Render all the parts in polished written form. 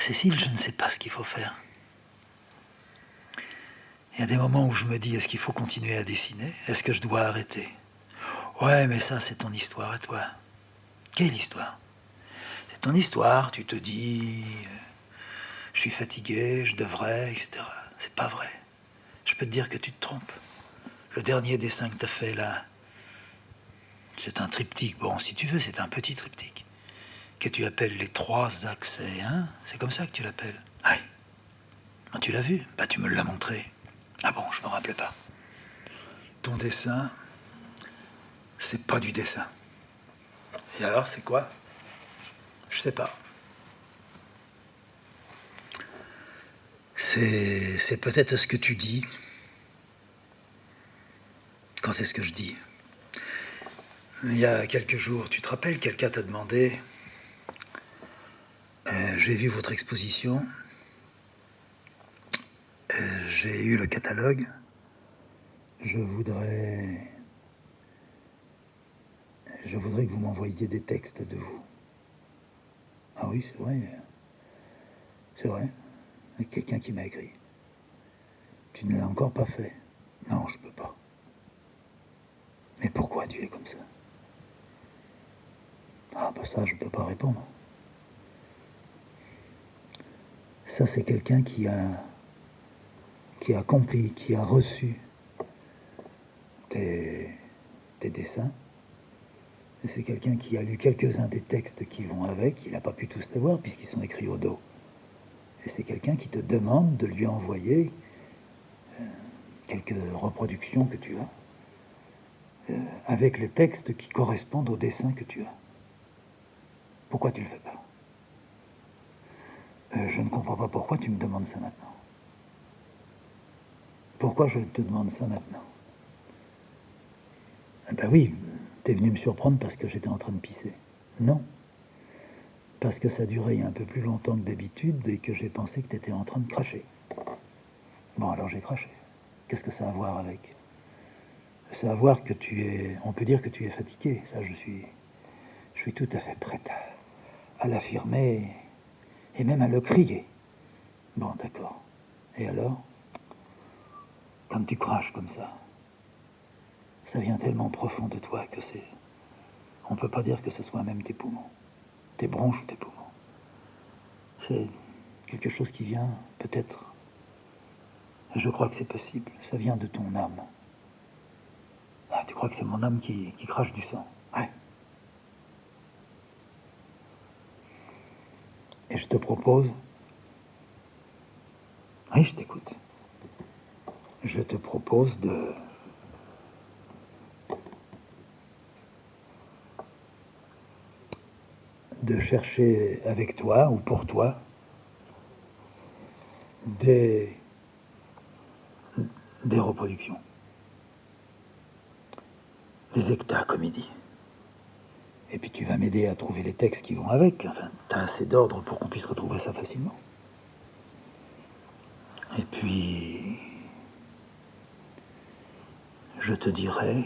Cécile, je ne sais pas ce qu'il faut faire. Il y a des moments où je me dis, est-ce qu'il faut continuer à dessiner? Est-ce que je dois arrêter? Ouais, mais ça, c'est ton histoire à toi. Quelle histoire? C'est ton histoire, tu te dis, je suis fatigué, je devrais, etc. C'est pas vrai. Je peux te dire que tu te trompes. Le dernier dessin que tu as fait là, c'est un triptyque. Bon, si tu veux, c'est un petit triptyque que tu appelles les 3 accès, hein? C'est comme ça que tu l'appelles? Oui. Quand tu l'as vu? Bah, tu me l'as montré. Ah bon, je me rappelais pas. Ton dessin, c'est pas du dessin. Et alors, c'est quoi? Je sais pas. C'est peut-être ce que tu dis. Quand est-ce que je dis? Il y a quelques jours, tu te rappelles, quelqu'un t'a demandé, j'ai vu votre exposition, j'ai eu le catalogue, je voudrais que vous m'envoyiez des textes de vous. Ah oui, c'est vrai. C'est vrai. Il y a quelqu'un qui m'a écrit. Tu ne l'as encore pas fait. Non, je peux pas. Mais pourquoi tu es comme ça? Ah bah ça, je peux pas répondre. Ça, c'est quelqu'un qui a compris, qui a reçu tes dessins. Et c'est quelqu'un qui a lu quelques-uns des textes qui vont avec. Il n'a pas pu tous les voir puisqu'ils sont écrits au dos. Et c'est quelqu'un qui te demande de lui envoyer quelques reproductions que tu as, avec les textes qui correspondent aux dessins que tu as. Pourquoi tu ne le fais pas? Je ne comprends pas pourquoi tu me demandes ça maintenant. Pourquoi je te demande ça maintenant? Ben oui, t'es venu me surprendre parce que j'étais en train de pisser. Non, parce que ça durait un peu plus longtemps que d'habitude et que j'ai pensé que t'étais en train de cracher. Bon, alors j'ai craché. Qu'est-ce que ça a à voir avec? Ça a à voir que tu es... On peut dire que tu es fatigué. Ça, je suis tout à fait prête à l'affirmer et même à le crier. Bon, d'accord. Et alors? Quand tu craches comme ça vient tellement profond de toi que c'est... On ne peut pas dire que ce soit même tes poumons, tes bronches ou tes poumons. C'est quelque chose qui vient, peut-être, je crois que c'est possible, ça vient de ton âme. Ah, tu crois que c'est mon âme qui crache du sang? Ouais. Et je te propose... Oui, je t'écoute. Je te propose de chercher avec toi ou pour toi des reproductions. Des hectares, comme il dit. Et puis tu vas m'aider à trouver les textes qui vont avec. Enfin, tu as assez d'ordre pour qu'on puisse retrouver ça facilement. Et puis, je te dirai,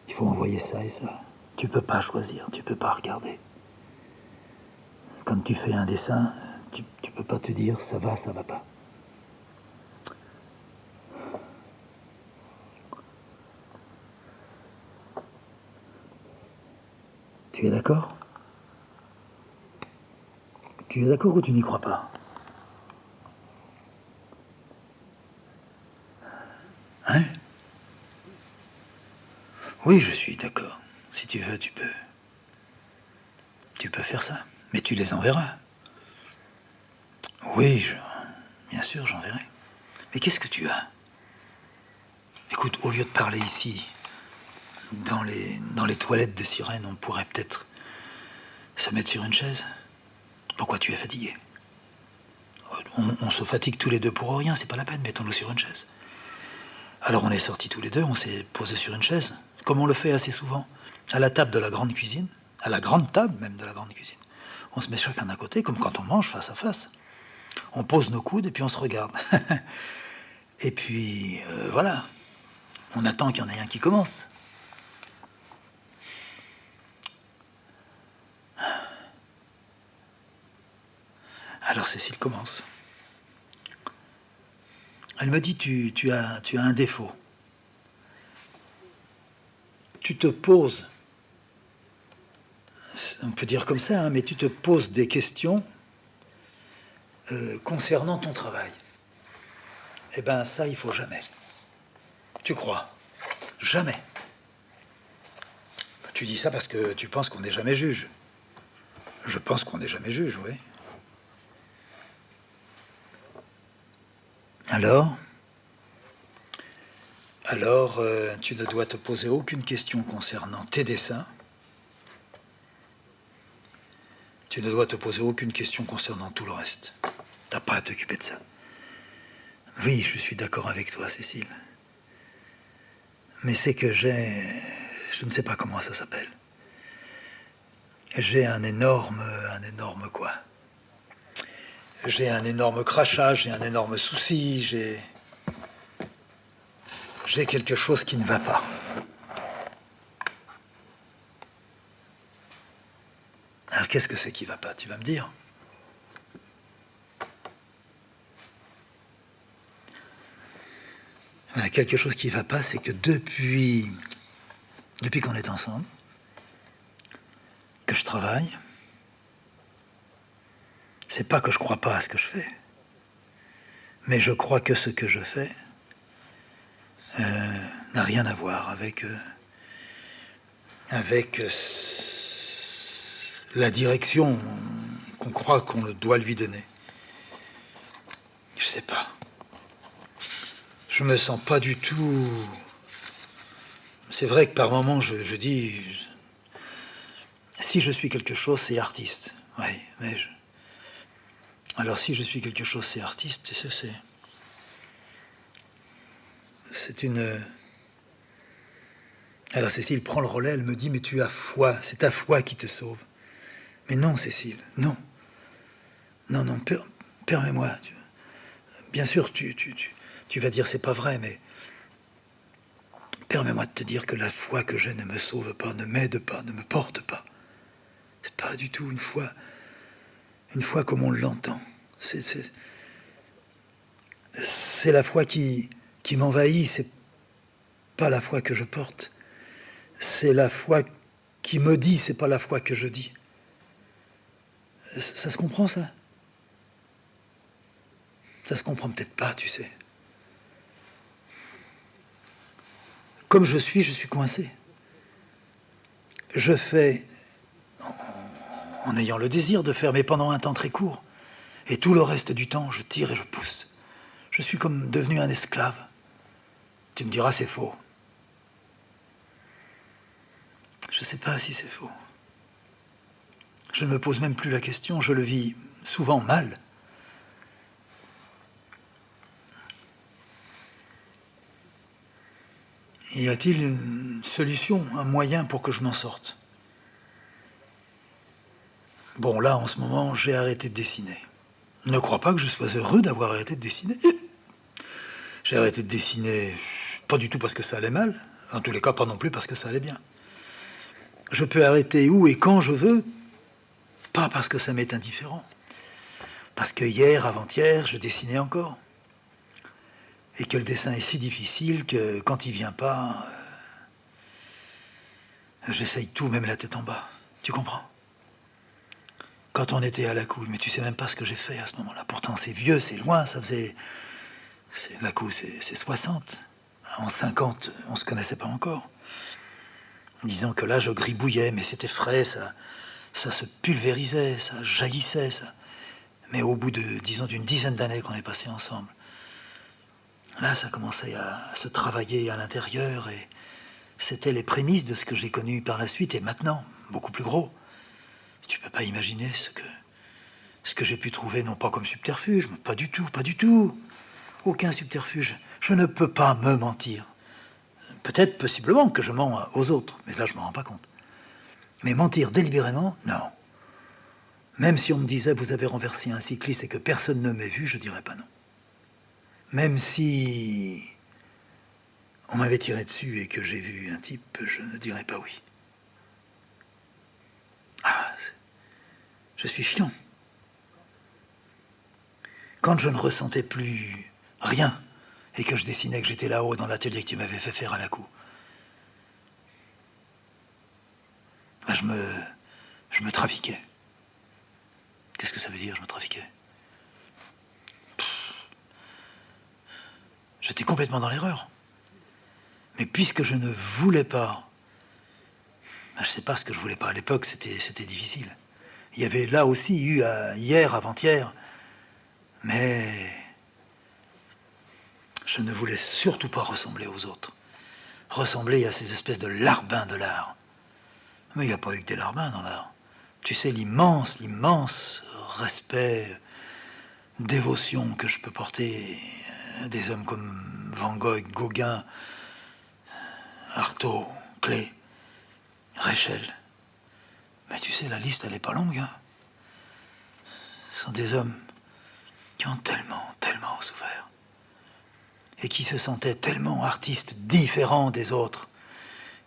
il faut envoyer ça et ça. Tu peux pas choisir, tu peux pas regarder. Quand tu fais un dessin, tu peux pas te dire ça va pas. Tu es d'accord? Tu es d'accord ou tu n'y crois pas? Hein? Oui, je suis d'accord. Si tu veux, tu peux. Tu peux faire ça. Mais tu les enverras. Oui, bien sûr, j'enverrai. Mais qu'est-ce que tu as? Écoute, au lieu de parler ici, dans les toilettes de Sirène, on pourrait peut-être se mettre sur une chaise. Pourquoi tu es fatigué? On se fatigue tous les deux pour rien, c'est pas la peine, mettons-nous sur une chaise. Alors on est sortis tous les deux, on s'est posés sur une chaise, comme on le fait assez souvent, à la table de la grande cuisine, à la grande table même de la grande cuisine. On se met chacun à côté, comme quand on mange face à face. On pose nos coudes et puis on se regarde. Et puis, voilà, on attend qu'il y en ait un qui commence. Alors Cécile commence. Elle me dit, tu as un défaut. Tu te poses, on peut dire comme ça, hein, mais tu te poses des questions concernant ton travail. Eh bien ça, il faut jamais. Tu crois? Jamais. Tu dis ça parce que tu penses qu'on n'est jamais juge. Je pense qu'on n'est jamais juge, oui. Alors, tu ne dois te poser aucune question concernant tes dessins. Tu ne dois te poser aucune question concernant tout le reste. T'as pas à t'occuper de ça. Oui, je suis d'accord avec toi, Cécile. Mais c'est que je ne sais pas comment ça s'appelle. J'ai un énorme quoi? J'ai un énorme crachat, j'ai un énorme souci, j'ai quelque chose qui ne va pas. Alors qu'est-ce que c'est qui ne va pas? Tu vas me dire. Quelque chose qui ne va pas, c'est que depuis qu'on est ensemble, que je travaille, c'est pas que je crois pas à ce que je fais, mais je crois que ce que je fais n'a rien à voir avec la direction qu'on croit qu'on doit lui donner. Je sais pas. Je me sens pas du tout... C'est vrai que par moments, je dis... Si je suis quelque chose, c'est artiste. Oui, mais alors si je suis quelque chose, c'est artiste, c'est une... Alors Cécile prend le relais, elle me dit, mais tu as foi, c'est ta foi qui te sauve. Mais non, Cécile, non. Non, permets-moi. Bien sûr, tu vas dire, c'est pas vrai, mais permets-moi de te dire que la foi que j'ai ne me sauve pas, ne m'aide pas, ne me porte pas. C'est pas du tout une foi comme on l'entend. C'est la foi qui m'envahit, c'est pas la foi que je porte. C'est la foi qui me dit, c'est pas la foi que je dis. Ça se comprend, ça? Ça se comprend peut-être pas, tu sais. Comme je suis coincé. Je fais en ayant le désir de faire, mais pendant un temps très court. Et tout le reste du temps, je tire et je pousse. Je suis comme devenu un esclave. Tu me diras, c'est faux. Je ne sais pas si c'est faux. Je ne me pose même plus la question, je le vis souvent mal. Y a-t-il une solution, un moyen pour que je m'en sorte? Bon, là, en ce moment, j'ai arrêté de dessiner. Ne crois pas que je sois heureux d'avoir arrêté de dessiner. J'ai arrêté de dessiner, pas du tout parce que ça allait mal, en tous les cas, pas non plus parce que ça allait bien. Je peux arrêter où et quand je veux, pas parce que ça m'est indifférent. Parce que hier, avant-hier, je dessinais encore. Et que le dessin est si difficile que quand il vient pas, j'essaye tout, même la tête en bas. Tu comprends? Quand on était à la couille, mais tu sais même pas ce que j'ai fait à ce moment-là. Pourtant, c'est vieux, c'est loin, ça faisait... La couille, c'est 60. En 50, on se connaissait pas encore. Disons que là, je gribouillais, mais c'était frais, ça se pulvérisait, ça jaillissait, ça. Mais au bout de, disons, d'une dizaine d'années qu'on est passé ensemble, là, ça commençait à se travailler à l'intérieur et c'était les prémices de ce que j'ai connu par la suite et maintenant, beaucoup plus gros. Tu peux pas imaginer ce que j'ai pu trouver, non pas comme subterfuge, mais pas du tout. Aucun subterfuge. Je ne peux pas me mentir. Peut-être, possiblement, que je mens aux autres, mais là, je m'en rends pas compte. Mais mentir délibérément, non. Même si on me disait, vous avez renversé un cycliste et que personne ne m'ait vu, je dirais pas non. Même si on m'avait tiré dessus et que j'ai vu un type, je ne dirais pas oui. Ah, je suis chiant. Quand je ne ressentais plus rien, et que je dessinais que j'étais là-haut dans l'atelier que tu m'avais fait faire à la cour, ben je me trafiquais. Qu'est-ce que ça veut dire, je me trafiquais? J'étais complètement dans l'erreur. Mais puisque je ne voulais pas, ben je ne sais pas ce que je voulais pas. À l'époque, c'était difficile. Il y avait là aussi eu, hier, avant-hier, mais je ne voulais surtout pas ressembler aux autres. Ressembler à ces espèces de larbins de l'art. Mais il n'y a pas eu que des larbins dans l'art. Tu sais, l'immense respect, dévotion que je peux porter à des hommes comme Van Gogh, Gauguin, Artaud, Klee, Rachel. Mais tu sais, la liste, elle n'est pas longue. Hein. Ce sont des hommes qui ont tellement souffert. Et qui se sentaient tellement artistes différents des autres.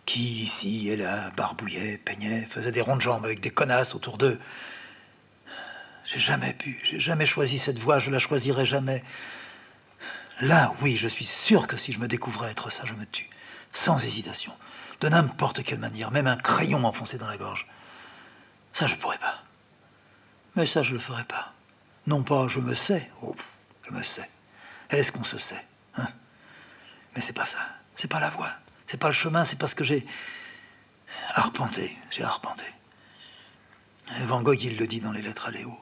Qui, ici et là, barbouillaient, peignaient, faisaient des ronds de jambes avec des connasses autour d'eux. J'ai jamais choisi cette voie, je la choisirai jamais. Là, oui, je suis sûr que si je me découvrais être ça, je me tue. Sans hésitation. De n'importe quelle manière, même un crayon enfoncé dans la gorge. Ça, je pourrais pas. Mais ça, je le ferai pas. Non pas je me sais. Oh, je me sais. Est-ce qu'on se sait, hein? Mais c'est pas ça. C'est pas la voie. C'est pas le chemin, c'est parce que j'ai arpenté. J'ai arpenté. Et Van Gogh, il le dit dans les lettres à Léo.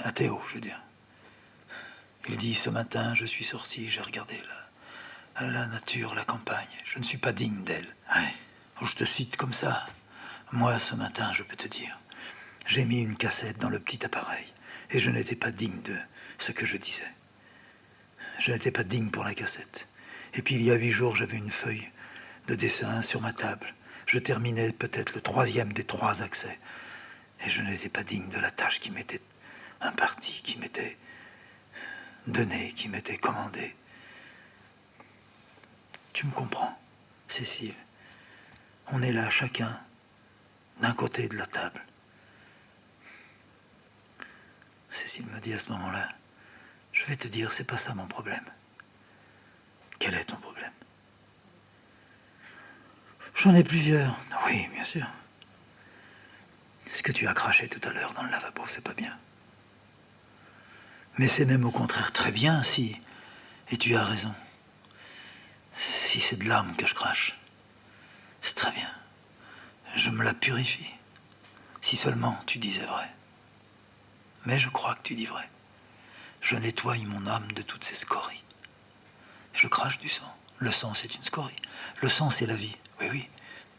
À Théo, je veux dire. Il dit, ce matin, je suis sorti, j'ai regardé la nature, la campagne. Je ne suis pas digne d'elle. Ouais. Je te cite comme ça. Moi, ce matin, je peux te dire, j'ai mis une cassette dans le petit appareil et je n'étais pas digne de ce que je disais. Je n'étais pas digne pour la cassette. Et puis, il y a 8 jours, j'avais une feuille de dessin sur ma table. Je terminais peut-être le 3e des 3 accès. Et je n'étais pas digne de la tâche qui m'était impartie, qui m'était donnée, qui m'était commandée. Tu me comprends, Cécile? On est là, chacun, d'un côté de la table. Cécile me dit à ce moment-là, je vais te dire, c'est pas ça mon problème. Quel est ton problème? J'en ai plusieurs. Oui, bien sûr. Ce que tu as craché tout à l'heure dans le lavabo, c'est pas bien. Mais c'est même au contraire très bien si, et tu as raison, si c'est de l'âme que je crache, c'est très bien. Je me la purifie. Si seulement tu disais vrai. Mais je crois que tu dis vrai. Je nettoie mon âme de toutes ces scories. Je crache du sang. Le sang, c'est une scorie. Le sang, c'est la vie. Oui, oui.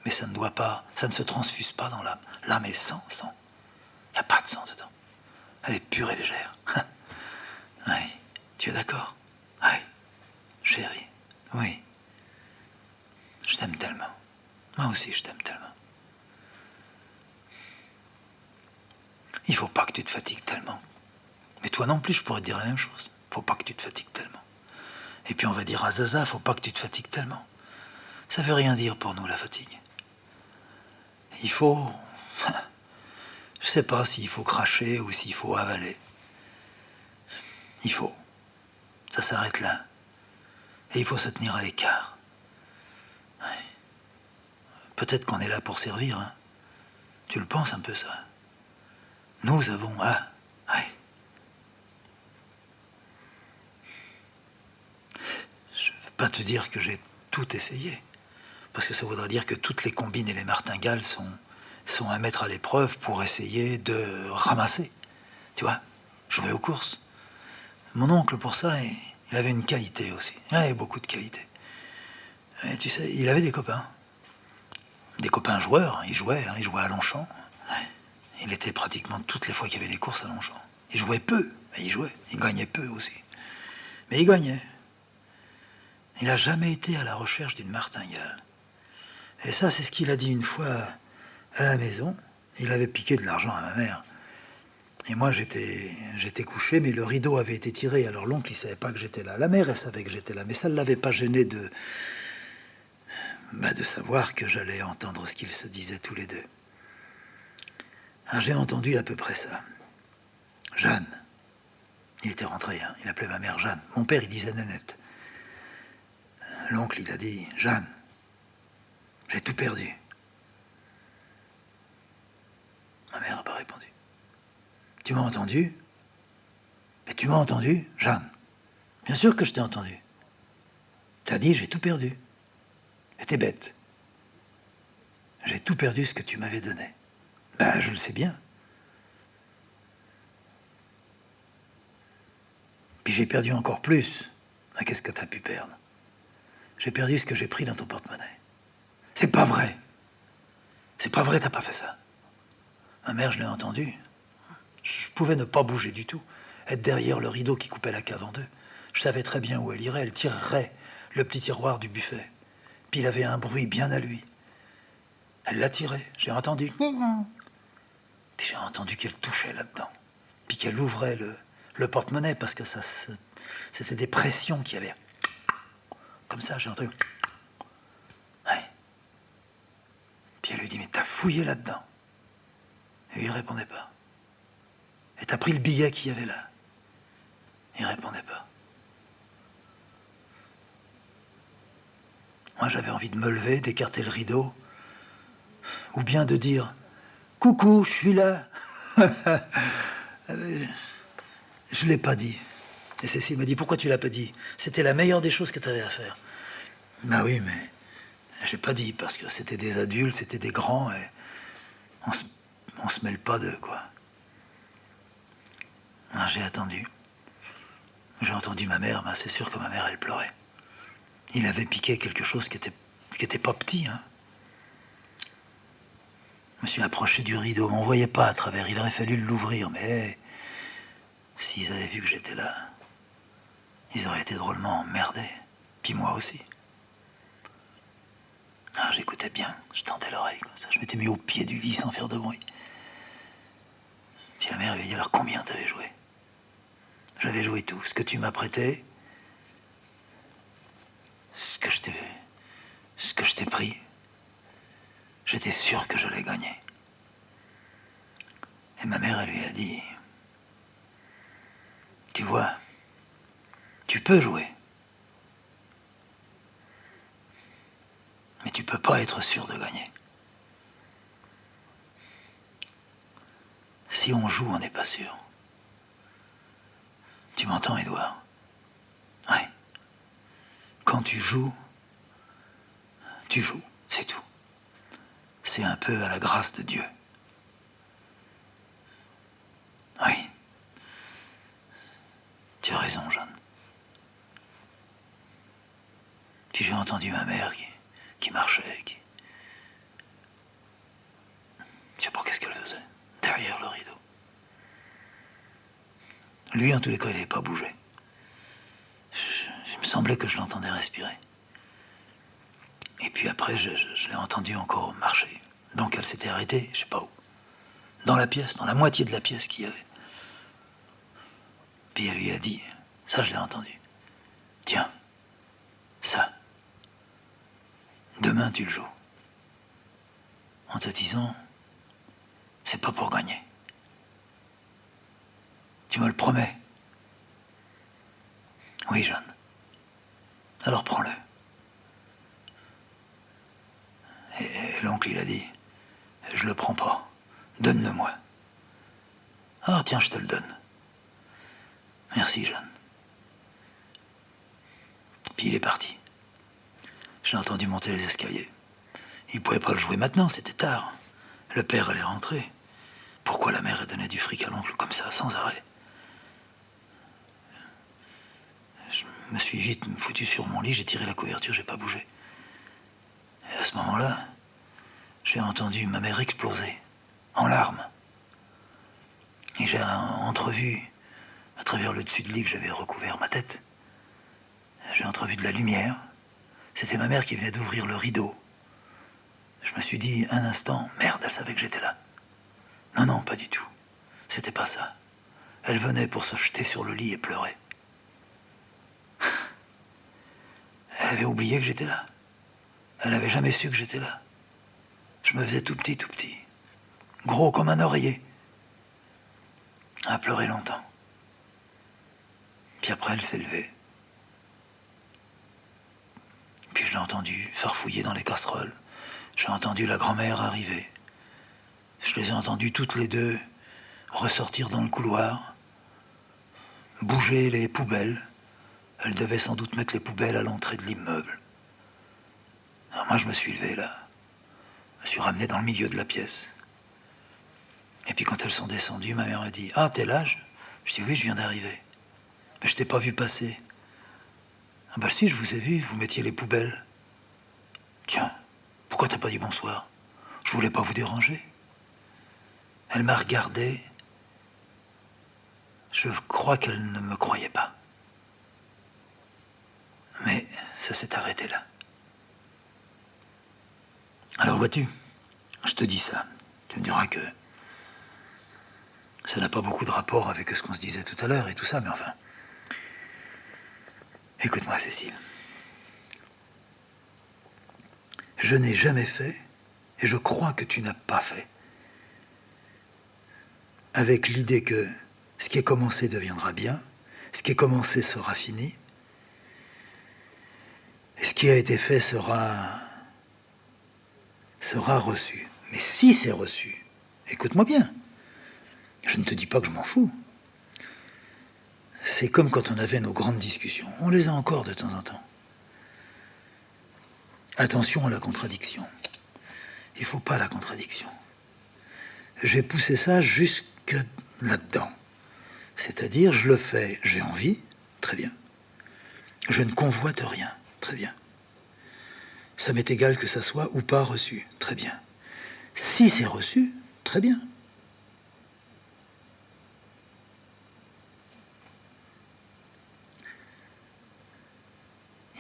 Mais ça ne doit pas, ça ne se transfuse pas dans l'âme. L'âme est sang. Il n'y a pas de sang dedans. Elle est pure et légère. Oui. Tu es d'accord? Oui. Chérie. Oui. Je t'aime tellement. Moi aussi, je t'aime tellement. Il faut pas que tu te fatigues tellement. Mais toi non plus, je pourrais te dire la même chose. Faut pas que tu te fatigues tellement. Et puis on va dire à Zaza, faut pas que tu te fatigues tellement. Ça veut rien dire pour nous, la fatigue. Il faut... Je sais pas s'il faut cracher ou s'il faut avaler. Il faut. Ça s'arrête là. Et il faut se tenir à l'écart. Ouais. Peut-être qu'on est là pour servir, hein. Tu le penses un peu, ça? Nous avons... Ah, ouais. Je ne veux pas te dire que j'ai tout essayé. Parce que ça voudrait dire que toutes les combines et les martingales sont à mettre à l'épreuve pour essayer de ramasser. Tu vois, jouer aux courses. Mon oncle, pour ça, il avait une qualité aussi. Il avait beaucoup de qualités. Et tu sais, il avait des copains. Des copains joueurs. Il jouait à Longchamp. Ouais. Il était pratiquement toutes les fois qu'il y avait des courses à Longchamp. Il jouait peu, mais il jouait. Il gagnait peu aussi. Mais il gagnait. Il n'a jamais été à la recherche d'une martingale. Et ça, c'est ce qu'il a dit une fois à la maison. Il avait piqué de l'argent à ma mère. Et moi, j'étais couché, mais le rideau avait été tiré. Alors l'oncle, il ne savait pas que j'étais là. La mère, elle savait que j'étais là. Mais ça ne l'avait pas gêné de savoir que j'allais entendre ce qu'ils se disaient tous les deux. Alors j'ai entendu à peu près ça. Jeanne, Il était rentré, hein. Il appelait ma mère Jeanne. Mon père, il disait Nénette. L'oncle, il a dit « Jeanne, j'ai tout perdu. » Ma mère n'a pas répondu. « Tu m'as entendu? Mais tu m'as entendu, Jeanne? Bien sûr que je t'ai entendu. Tu as dit « J'ai tout perdu. » Et t'es bête. J'ai tout perdu ce que tu m'avais donné. Ben, je le sais bien. Puis j'ai perdu encore plus. Ben, qu'est-ce que t'as pu perdre? J'ai perdu ce que j'ai pris dans ton porte-monnaie. C'est pas vrai. C'est pas vrai, t'as pas fait ça. Ma mère, je l'ai entendu. Je pouvais ne pas bouger du tout, être derrière le rideau qui coupait la cave en deux. Je savais très bien où elle irait. Elle tirerait le petit tiroir du buffet. Puis il avait un bruit bien à lui. Elle l'a tiré, j'ai entendu. Puis j'ai entendu qu'elle touchait là-dedans. Puis qu'elle ouvrait le porte-monnaie parce que c'était des pressions qu'il y avait. Comme ça, j'ai entendu. Ouais. Puis elle lui dit, mais t'as fouillé là-dedans? Et il répondait pas. Et t'as pris le billet qu'il y avait là? Il répondait pas. Moi, j'avais envie de me lever, d'écarter le rideau, ou bien de dire « Coucou, je suis là !» Je l'ai pas dit. Et Cécile m'a dit « Pourquoi tu l'as pas dit? C'était la meilleure des choses que tu avais à faire. » Ben oui, mais j'ai pas dit, parce que c'était des adultes, c'était des grands, et on se mêle pas d'eux, quoi. Alors, j'ai attendu. J'ai entendu ma mère, ben c'est sûr que ma mère, elle pleurait. Il avait piqué quelque chose qui était pas petit, hein. Je me suis approché du rideau, on ne voyait pas à travers, il aurait fallu l'ouvrir, mais s'ils avaient vu que j'étais là, ils auraient été drôlement emmerdés, puis moi aussi. Ah, j'écoutais bien, je tendais l'oreille, comme ça. Je m'étais mis au pied du lit sans faire de bruit. Puis la mère lui a dit, alors combien t'avais joué? J'avais joué tout, ce que tu m'as prêté, ce que je t'ai pris. J'étais sûr que je l'ai gagné. Et ma mère, elle lui a dit, tu vois, tu peux jouer, mais tu peux pas être sûr de gagner. Si on joue, on n'est pas sûr. Tu m'entends, Édouard? Ouais. Quand tu joues, c'est tout. C'est un peu à la grâce de Dieu. Oui. Tu as raison, Jeanne. Puis j'ai entendu ma mère qui marchait, je sais pas qu'est-ce qu'elle faisait, derrière le rideau. Lui, en tous les cas, il n'avait pas bougé. Il me semblait que je l'entendais respirer. Et puis après, je l'ai entendu encore marcher. Donc elle s'était arrêtée, je sais pas où. Dans la pièce, dans la moitié de la pièce qu'il y avait. Puis elle lui a dit, ça je l'ai entendu. Tiens, ça. Demain tu le joues. En te disant, c'est pas pour gagner. Tu me le promets? Oui, Jeanne. Alors prends-le. Et l'oncle, il a dit, je le prends pas. Donne-le-moi. Ah, tiens, je te le donne. Merci, Jeanne. Puis il est parti. J'ai entendu monter les escaliers. Il ne pouvait pas le jouer maintenant, c'était tard. Le père allait rentrer. Pourquoi la mère a donné du fric à l'oncle comme ça, sans arrêt? Je me suis vite foutu sur mon lit, j'ai tiré la couverture, j'ai pas bougé. Et à ce moment-là, j'ai entendu ma mère exploser, en larmes. Et j'ai entrevu, à travers le dessus de lit que j'avais recouvert ma tête, j'ai entrevu de la lumière. C'était ma mère qui venait d'ouvrir le rideau. Je me suis dit un instant, merde, elle savait que j'étais là. Non, non, pas du tout. C'était pas ça. Elle venait pour se jeter sur le lit et pleurer. Elle avait oublié que j'étais là. Elle n'avait jamais su que j'étais là. Je me faisais tout petit, gros comme un oreiller. Elle a pleuré longtemps. Puis après, elle s'est levée. Puis je l'ai entendue farfouiller dans les casseroles. J'ai entendu la grand-mère arriver. Je les ai entendues toutes les deux ressortir dans le couloir, bouger les poubelles. Elle devait sans doute mettre les poubelles à l'entrée de l'immeuble. Alors moi, je me suis levé là. Je me suis ramené dans le milieu de la pièce. Et puis quand elles sont descendues, ma mère a dit « Ah, t'es là ?» Je dis « Oui, je viens d'arriver. » « Mais je t'ai pas vu passer. »« Ah bah si, je vous ai vu, vous mettiez les poubelles. »« Tiens, pourquoi t'as pas dit bonsoir? Je voulais pas vous déranger. » Elle m'a regardé. Je crois qu'elle ne me croyait pas. Mais ça s'est arrêté là. Alors vois-tu, je te dis ça. Tu me diras que ça n'a pas beaucoup de rapport avec ce qu'on se disait tout à l'heure et tout ça, mais enfin... Écoute-moi, Cécile. Je n'ai jamais fait, et je crois que tu n'as pas fait, avec l'idée que ce qui est commencé deviendra bien, ce qui est commencé sera fini, et ce qui a été fait sera reçu. Mais si c'est reçu, écoute-moi bien, je ne te dis pas que je m'en fous. C'est comme quand on avait nos grandes discussions. On les a encore de temps en temps. Attention à la contradiction. Il ne faut pas la contradiction. J'ai poussé ça jusque là-dedans. C'est-à-dire, je le fais, j'ai envie, très bien. Je ne convoite rien, très bien. Ça m'est égal que ça soit ou pas reçu, très bien. Si c'est reçu, très bien.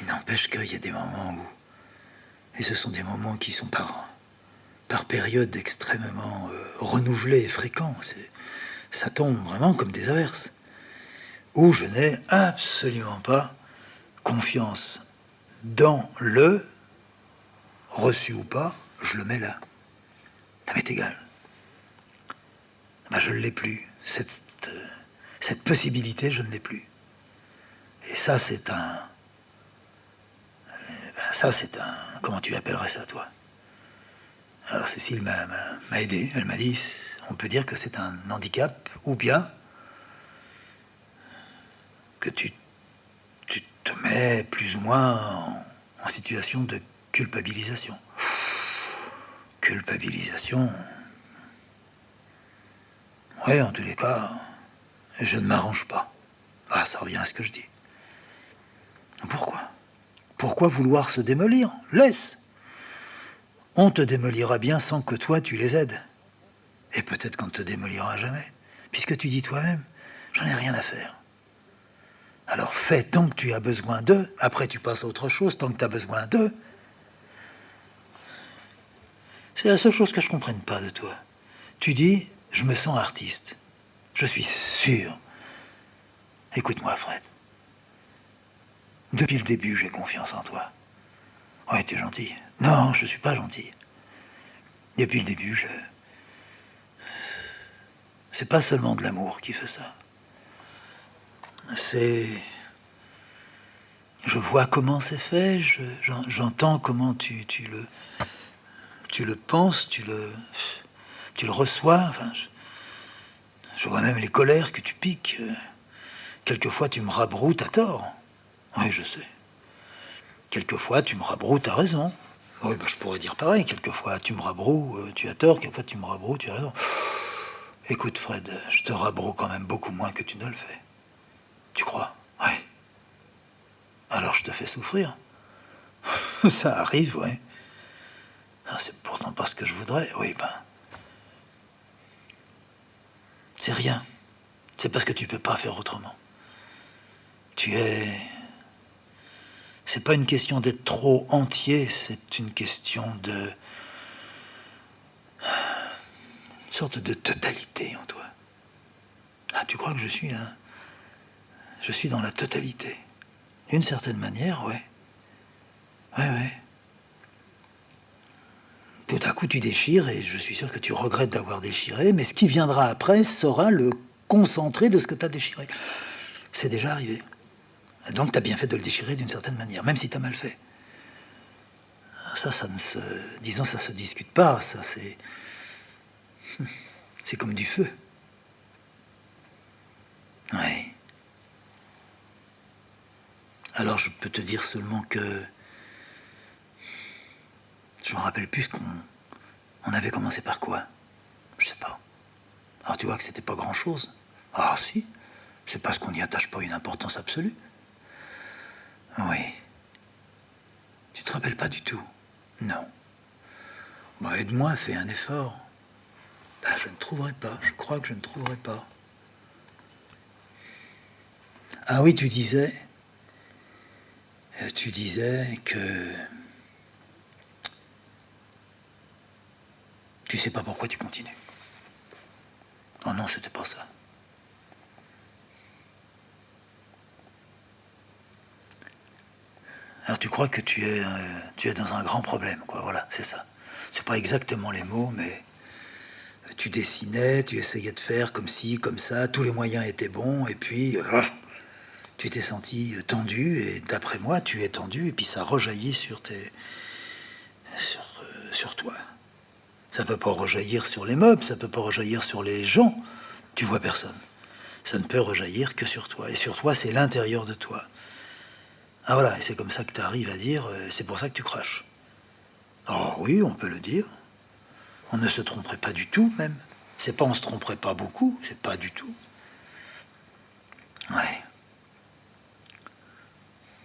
Il n'empêche qu'il y a des moments où, et ce sont des moments qui sont par période extrêmement renouvelés et fréquents, ça tombe vraiment comme des averses, où je n'ai absolument pas confiance dans le reçu ou pas, je le mets là. Ça m'est égal. Ben, je ne l'ai plus. Cette possibilité, je ne l'ai plus. Et ça, c'est un... Comment tu appellerais ça, toi? Alors Cécile m'a aidé. Elle m'a dit, on peut dire que c'est un handicap, ou bien que tu te mets plus ou moins en situation de culpabilisation. Culpabilisation. Oui, en tous les cas, je ne m'arrange pas. Ah, ça revient à ce que je dis. Pourquoi? Pourquoi vouloir se démolir? Laisse. On te démolira bien sans que toi tu les aides. Et peut-être qu'on ne te démolira jamais, puisque tu dis toi-même, j'en ai rien à faire. Alors fais tant que tu as besoin d'eux, après tu passes à autre chose, tant que tu as besoin d'eux. C'est la seule chose que je ne comprenne pas de toi. Tu dis, je me sens artiste. Je suis sûr. Écoute-moi, Fred. Depuis le début, j'ai confiance en toi. Ouais, t'es gentil. Non, je suis pas gentil. Depuis le début, c'est pas seulement de l'amour qui fait ça. C'est... Je vois comment c'est fait, j'entends comment tu le penses, tu le reçois. Enfin, je vois même les colères que tu piques. Quelquefois, tu me rabroutes à tort. Oui, je sais. Quelquefois, tu me rabroutes à raison. Oui, ben, je pourrais dire pareil. Quelquefois, tu me rabroues, tu as tort. Quelquefois, tu me rabroues, tu as raison. Écoute, Fred, je te rabroue quand même beaucoup moins que tu ne le fais. Tu crois? Oui. Alors, je te fais souffrir. Ça arrive, oui. C'est pourtant pas ce que je voudrais. Oui, ben... C'est rien. C'est parce que tu peux pas faire autrement. C'est pas une question d'être trop entier, c'est une question de... une sorte de totalité en toi. Ah, tu crois que je suis dans la totalité. D'une certaine manière, ouais. Ouais. Tout à coup, tu déchires, et je suis sûr que tu regrettes d'avoir déchiré, mais ce qui viendra après sera le concentré de ce que tu as déchiré. C'est déjà arrivé. Donc, tu as bien fait de le déchirer d'une certaine manière, même si tu as mal fait. Ça ne se... Disons, ça se discute pas, ça c'est... C'est comme du feu. Oui. Alors, je peux te dire seulement que... Je me rappelle plus qu'on avait commencé par quoi. Je sais pas. Alors, tu vois que c'était pas grand-chose. Ah, si. C'est parce qu'on n'y attache pas une importance absolue. Oui. Tu te rappelles pas du tout? Non. Bah, aide-moi, fais un effort. Bah, je ne trouverai pas. Je crois que je ne trouverai pas. Ah oui, tu disais que tu sais pas pourquoi tu continues. Oh non, c'était pas ça. Alors tu crois que tu es dans un grand problème, quoi. Voilà, c'est ça. C'est pas exactement les mots, mais tu dessinais, tu essayais de faire comme ci, comme ça, tous les moyens étaient bons, et puis tu t'es senti tendu, et d'après moi, tu es tendu, et puis ça rejaillit sur toi. Ça peut pas rejaillir sur les meubles, ça peut pas rejaillir sur les gens. Tu vois personne. Ça ne peut rejaillir que sur toi. Et sur toi, c'est l'intérieur de toi. Ah voilà, et c'est comme ça que tu arrives à dire, c'est pour ça que tu craches. Oh oui, on peut le dire. On ne se tromperait pas du tout, même. C'est pas on se tromperait pas beaucoup, c'est pas du tout. Ouais.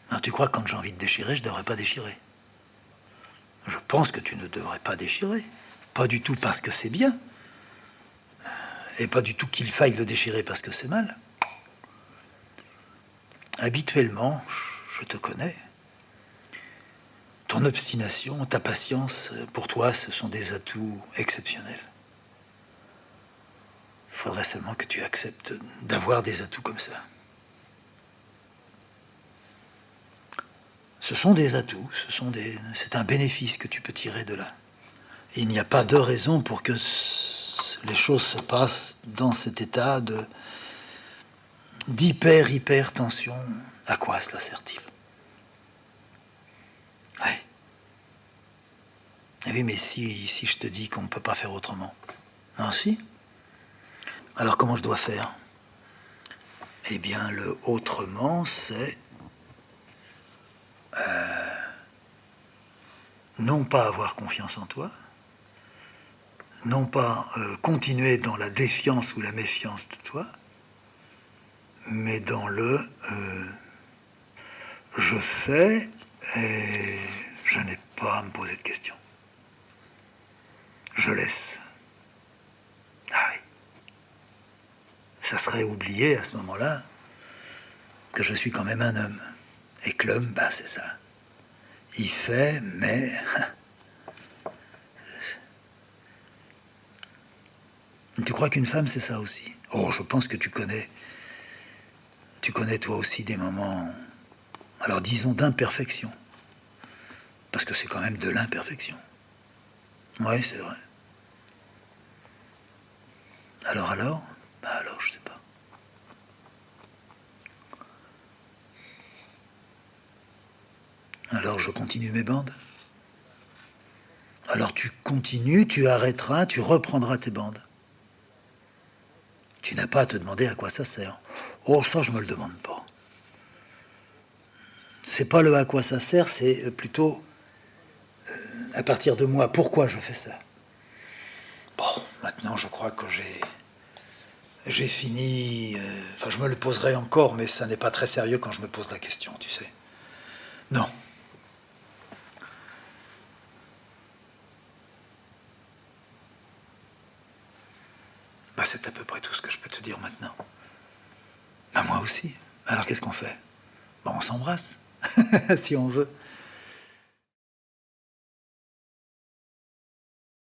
Alors tu crois que quand j'ai envie de déchirer, je devrais pas déchirer? Je pense que tu ne devrais pas déchirer. Pas du tout parce que c'est bien. Et pas du tout qu'il faille le déchirer parce que c'est mal. Habituellement, je te connais. Ton obstination, ta patience, pour toi, ce sont des atouts exceptionnels. Il faudrait seulement que tu acceptes d'avoir des atouts comme ça. Ce sont des atouts, c'est un bénéfice que tu peux tirer de là. Et il n'y a pas de raison pour que les choses se passent dans cet état d'hyper tension. À quoi cela sert-il? Ouais. Oui, mais si je te dis qu'on ne peut pas faire autrement. Ah si? Alors comment je dois faire? Eh bien, le autrement, c'est non pas avoir confiance en toi, non pas continuer dans la défiance ou la méfiance de toi, mais dans le je fais et je n'ai pas à me poser de questions. Je laisse. Ah oui. Ça serait oublier à ce moment-là que je suis quand même un homme. Et que l'homme, bah, c'est ça. Il fait, mais... Tu crois qu'une femme, c'est ça aussi? Oh, je pense que tu connais toi aussi des moments, alors disons d'imperfection. Parce que c'est quand même de l'imperfection. Oui, c'est vrai. Alors? Bah alors, je sais pas. Alors je continue mes bandes? Alors tu continues, tu arrêteras, tu reprendras tes bandes. Tu n'as pas à te demander à quoi ça sert. Oh, ça, je me le demande pas. C'est pas le à quoi ça sert, c'est plutôt à partir de moi, pourquoi je fais ça. Bon, maintenant, je crois que j'ai fini. Enfin, je me le poserai encore, mais ça n'est pas très sérieux quand je me pose la question, tu sais. Non. Bah, c'est à peu près tout ce que je peux te dire maintenant. Bah, moi aussi. Alors, qu'est-ce qu'on fait? Bah, on s'embrasse, si on veut.